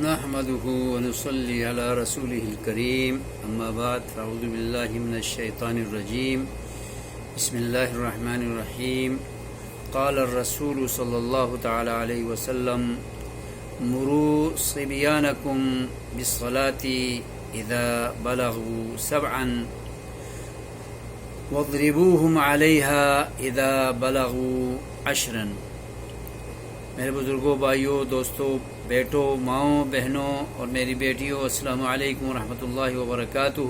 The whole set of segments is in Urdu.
نحمده ونصلي على رسوله الكريم اما بعد فاعوذ بالله من الشيطان الرجيم بسم الله الرحمن الرحيم قال الرسول صلى الله تعالى عليه وسلم مروا صبيانكم بالصلاة إذا بلغوا 7 واضربوهم عليها إذا بلغوا 10۔ میرے بزرگوں، بھائیوں، دوستوں، بیٹوں، ماؤں، بہنوں اور میری بیٹیوں، السلام علیکم ورحمۃ اللہ وبرکاتہ۔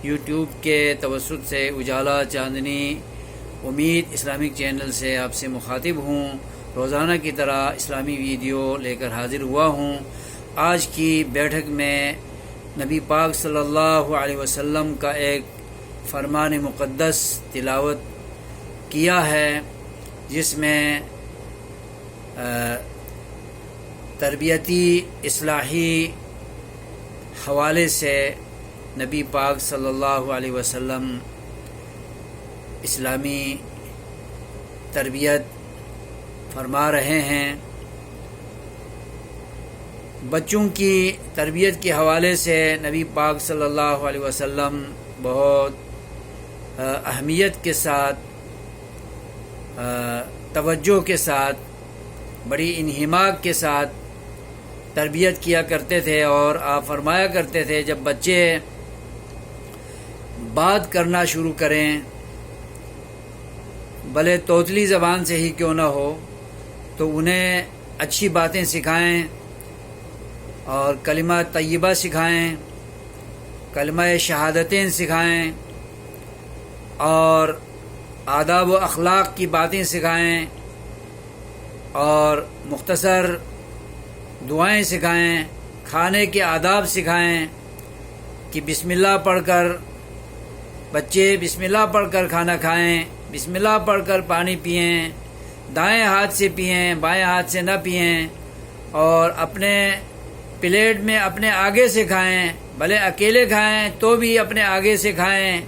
یوٹیوب کے توسط سے اجالا چاندنی امید اسلامک چینل سے آپ سے مخاطب ہوں۔ روزانہ کی طرح اسلامی ویڈیو لے کر حاضر ہوا ہوں۔ آج کی بیٹھک میں نبی پاک صلی اللہ علیہ وسلم کا ایک فرمان مقدس تلاوت کیا ہے، جس میں تربیتی اصلاحی حوالے سے نبی پاک صلی اللہ علیہ وسلم اسلامی تربیت فرما رہے ہیں۔ بچوں کی تربیت کے حوالے سے نبی پاک صلی اللہ علیہ وسلم بہت اہمیت کے ساتھ، توجہ کے ساتھ، بڑی انہماک کے ساتھ تربیت کیا کرتے تھے، اور آپ فرمایا کرتے تھے جب بچے بات کرنا شروع کریں، بھلے توتلی زبان سے ہی کیوں نہ ہو، تو انہیں اچھی باتیں سکھائیں اور کلمہ طیبہ سکھائیں، کلمہ شہادتیں سکھائیں اور آداب و اخلاق کی باتیں سکھائیں اور مختصر دعائیں سکھائیں، کھانے کے آداب سکھائیں کہ بسم اللہ پڑھ کر بچے بسم اللہ پڑھ کر کھانا کھائیں، بسم اللہ پڑھ کر پانی پئیں، دائیں ہاتھ سے پئیں، بائیں ہاتھ سے نہ پئیں، اور اپنے پلیٹ میں اپنے آگے سے کھائیں، بھلے اکیلے کھائیں تو بھی اپنے آگے سے کھائیں،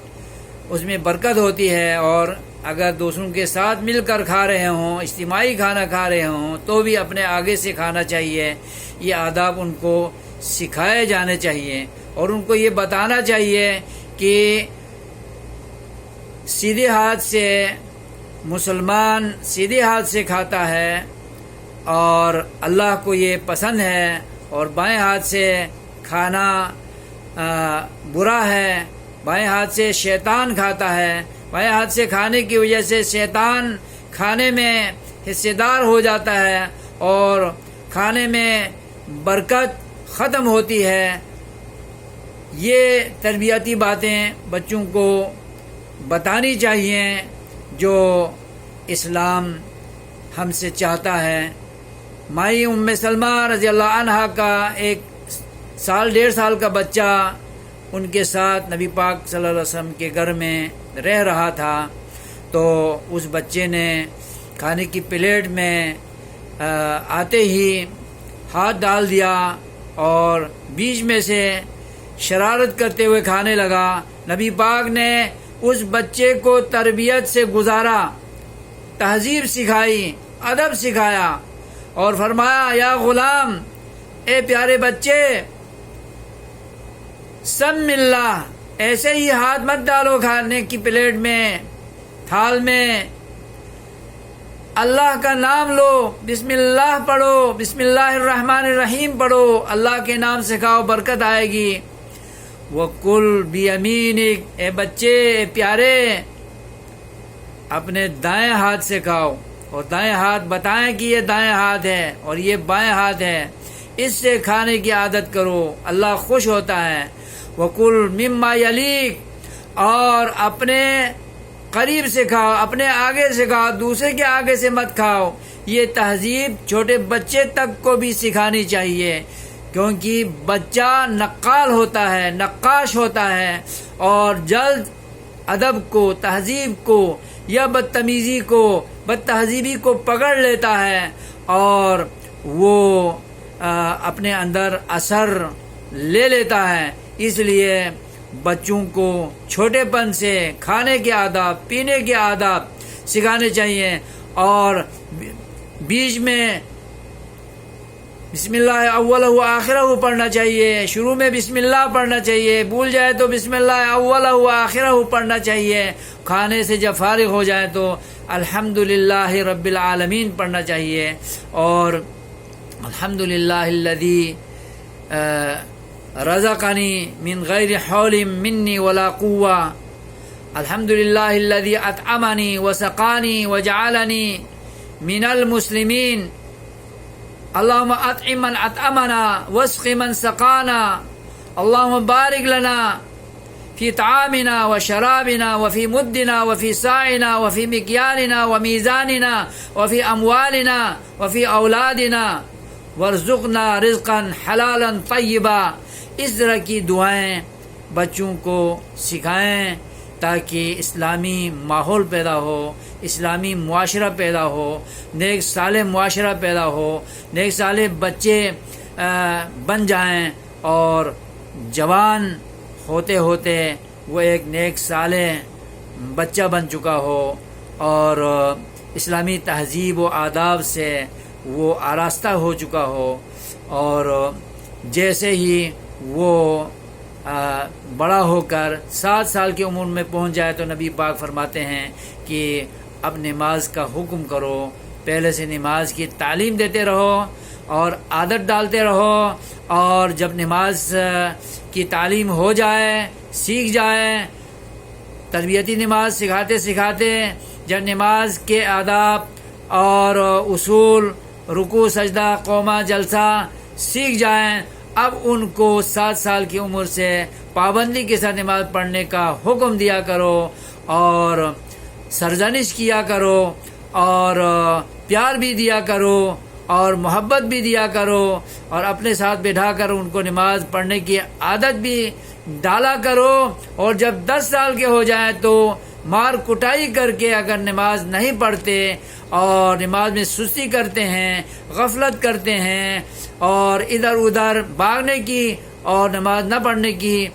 اس میں برکت ہوتی ہے، اور اگر دوسروں کے ساتھ مل کر کھا رہے ہوں، اجتماعی کھانا کھا رہے ہوں، تو بھی اپنے آگے سے کھانا چاہیے۔ یہ آداب ان کو سکھائے جانے چاہیے، اور ان کو یہ بتانا چاہیے کہ سیدھے ہاتھ سے مسلمان سیدھے ہاتھ سے کھاتا ہے اور اللہ کو یہ پسند ہے، اور بائیں ہاتھ سے کھانا برا ہے، بائیں ہاتھ سے شیطان کھاتا ہے، بائیں ہاتھ سے کھانے کی وجہ سے شیطان کھانے میں حصے دار ہو جاتا ہے اور کھانے میں برکت ختم ہوتی ہے۔ یہ تربیتی باتیں بچوں کو بتانی چاہیے جو اسلام ہم سے چاہتا ہے۔ مائی ام سلمہ رضی اللہ عنہا کا 1.5 سال کا بچہ ان کے ساتھ نبی پاک صلی اللہ علیہ وسلم کے گھر میں رہ رہا تھا، تو اس بچے نے کھانے کی پلیٹ میں آتے ہی ہاتھ ڈال دیا اور بیچ میں سے شرارت کرتے ہوئے کھانے لگا۔ نبی پاک نے اس بچے کو تربیت سے گزارا، تہذیب سکھائی، ادب سکھایا، اور فرمایا یا غلام، اے پیارے بچے، سم اللہ، ایسے ہی ہاتھ مت ڈالو کھانے کی پلیٹ میں، تھال میں، اللہ کا نام لو، بسم اللہ پڑھو، بسم اللہ الرحمن الرحیم پڑھو، اللہ کے نام سے کھاؤ، برکت آئے گی۔ وَكُلْ بِيَمِينِكَ، اے بچے، اے پیارے، اپنے دائیں ہاتھ سے کھاؤ، اور دائیں ہاتھ بتائیں کہ یہ دائیں ہاتھ ہے اور یہ بائیں ہاتھ ہے، اس سے کھانے کی عادت کرو، اللہ خوش ہوتا ہے۔ وَكُلْ مِمَّا يَلِيكَ، اور اپنے قریب سے کھاؤ، اپنے آگے سے کھاؤ، دوسرے کے آگے سے مت کھاؤ۔ یہ تہذیب چھوٹے بچے تک کو بھی سکھانی چاہیے، کیونکہ بچہ نقال ہوتا ہے، نقاش ہوتا ہے، اور جلد ادب کو، تہذیب کو یا بدتمیزی کو، بد تہذیبی کو پکڑ لیتا ہے، اور وہ اپنے اندر اثر لے لیتا ہے۔ اس لیے بچوں کو چھوٹے پن سے کھانے کے آداب، پینے کے آداب سکھانے چاہیے، اور بیچ میں بسم اللہ اول و آخرہ پڑھنا چاہیے، شروع میں بسم اللہ پڑھنا چاہیے، بھول جائے تو بسم اللہ اول و آخرہ پڑھنا چاہیے، کھانے سے جب فارغ ہو جائے تو الحمدللہ رب العالمین پڑھنا چاہیے، اور الحمدللہ الذی رزقنی من غیر حول منی ولا قوہ، الحمدللہ الذی اطعمنی وسقانی وجعلنی من المسلمین، اللهم اطعم من اطعمنا واسق من سقانا، اللهم بارك لنا في طعامنا وشرابنا وفي مدنا وفي ساعنا وفي مكيالنا وميزاننا وفي أموالنا وفي أولادنا وارزقنا رزقا حلالا طیبا۔ اس طرح کی دعائیں بچوں کو سکھائیں تاکہ اسلامی ماحول پیدا ہو، اسلامی معاشرہ پیدا ہو، نیک صالح معاشرہ پیدا ہو، نیک صالح بچے بن جائیں، اور جوان ہوتے ہوتے وہ ایک نیک صالح بچہ بن چکا ہو، اور اسلامی تہذیب و آداب سے وہ آراستہ ہو چکا ہو، اور جیسے ہی وہ بڑا ہو کر 7 سال کی عمر میں پہنچ جائے تو نبی پاک فرماتے ہیں کہ اب نماز کا حکم کرو، پہلے سے نماز کی تعلیم دیتے رہو اور عادت ڈالتے رہو، اور جب نماز کی تعلیم ہو جائے، سیکھ جائے، تربیتی نماز سکھاتے سکھاتے جب نماز کے آداب اور اصول، رکوع سجدہ قومہ جلسہ سیکھ جائیں، اب ان کو 7 سال کی عمر سے پابندی کے ساتھ نماز پڑھنے کا حکم دیا کرو، اور سرزنش کیا کرو، اور پیار بھی دیا کرو، اور محبت بھی دیا کرو، اور اپنے ساتھ بٹھا کر ان کو نماز پڑھنے کی عادت بھی ڈالا کرو، اور جب 10 سال کے ہو جائیں تو مار کٹائی کر کے اگر نماز نہیں پڑھتے اور نماز میں سستی کرتے ہیں، غفلت کرتے ہیں، اور ادھر ادھر بھاگنے کی اور نماز نہ پڑھنے کی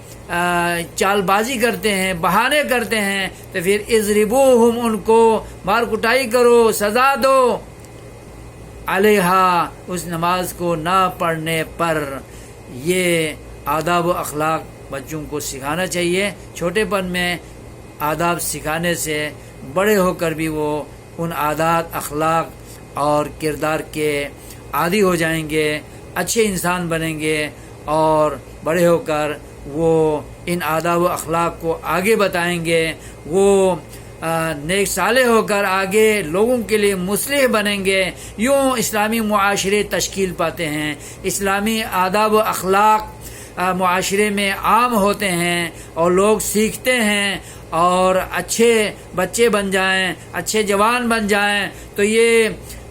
چال بازی کرتے ہیں، بہانے کرتے ہیں، تو پھر اضربوہم، ان کو مار کٹائی کرو، سزا دو، علیہا، اس نماز کو نہ پڑھنے پر۔ یہ آداب و اخلاق بچوں کو سکھانا چاہیے۔ چھوٹے پن میں آداب سکھانے سے بڑے ہو کر بھی وہ ان عادات، اخلاق اور کردار کے عادی ہو جائیں گے، اچھے انسان بنیں گے، اور بڑے ہو کر وہ ان آداب و اخلاق کو آگے بتائیں گے، وہ نیک صالح ہو کر آگے لوگوں کے لیے مصلح بنیں گے۔ یوں اسلامی معاشرے تشکیل پاتے ہیں، اسلامی آداب و اخلاق معاشرے میں عام ہوتے ہیں، اور لوگ سیکھتے ہیں، اور اچھے بچے بن جائیں، اچھے جوان بن جائیں تو یہ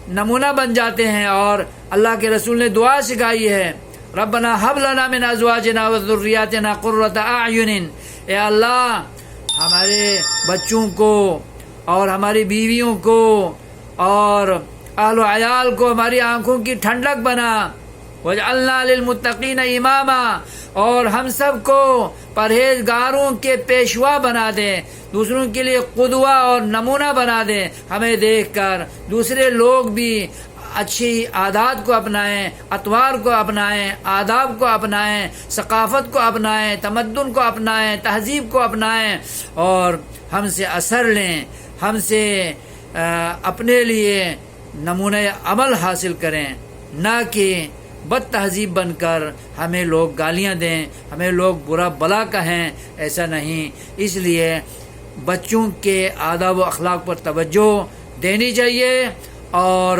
نمونہ بن جاتے ہیں۔ اور اللہ کے رسول نے دعا سکھائی ہے، ربنا ہب لنا من ازواجنا وذریاتنا قرۃ اعین، اے اللہ ہمارے بچوں کو اور ہماری بیویوں کو اور اہل و عیال کو ہماری آنکھوں کی ٹھنڈک بنا، وجعلنا للمتقین اماما، اور ہم سب کو پرہیزگاروں کے پیشوا بنا دے، دوسروں کے لیے قدوہ اور نمونہ بنا دے، ہمیں دیکھ کر دوسرے لوگ بھی اچھی عادات کو اپنائیں، اطوار کو اپنائیں، آداب کو اپنائیں، ثقافت کو اپنائیں، تمدن کو اپنائیں، تہذیب کو اپنائیں، اور ہم سے اثر لیں، ہم سے اپنے لیے نمونہ عمل حاصل کریں، نہ کہ بد تہذیب بن کر ہمیں لوگ گالیاں دیں، ہمیں لوگ برا بلا کہیں، ایسا نہیں۔ اس لیے بچوں کے آداب و اخلاق پر توجہ دینی چاہیے، اور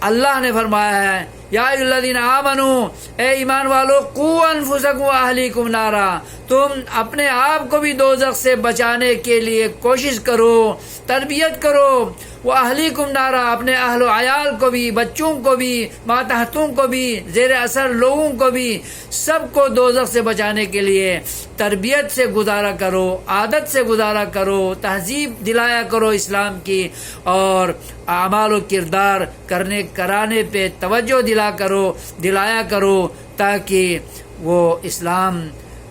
اللہ نے فرمایا ہے، یا ایھا الذین آمنو، اے ایمان والو، قوا انفسکم واہلیکم نارا، تم اپنے آپ کو بھی دوزخ سے بچانے کے لیے کوشش کرو، تربیت کرو، واہلیکم نارا، اپنے اہل و عیال کو بھی، بچوں کو بھی، ماتحتوں کو بھی، زیر اثر لوگوں کو بھی، سب کو دوزخ سے بچانے کے لیے تربیت سے گزارا کرو، عادت سے گزارا کرو، تہذیب دلایا کرو اسلام کی، اور اعمال و کردار کرانے پہ توجہ دلایا کرو، تاکہ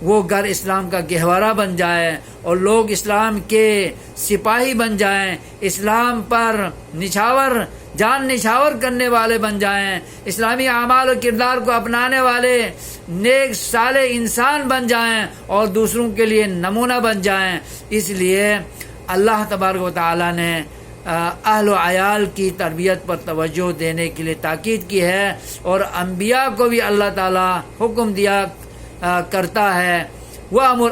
وہ گھر اسلام کا گہوارہ بن جائے، اور لوگ اسلام کے سپاہی بن جائیں، اسلام پر نچھاور جان نچھاور کرنے والے بن جائیں، اسلامی اعمال و کردار کو اپنانے والے نیک صالح انسان بن جائیں اور دوسروں کے لیے نمونہ بن جائیں۔ اس لیے اللہ تبارک و تعالیٰ نے اہل و عیال کی تربیت پر توجہ دینے کے لیے تاکید کی ہے، اور انبیاء کو بھی اللہ تعالیٰ حکم دیا کرتا ہے وَأْمُرْ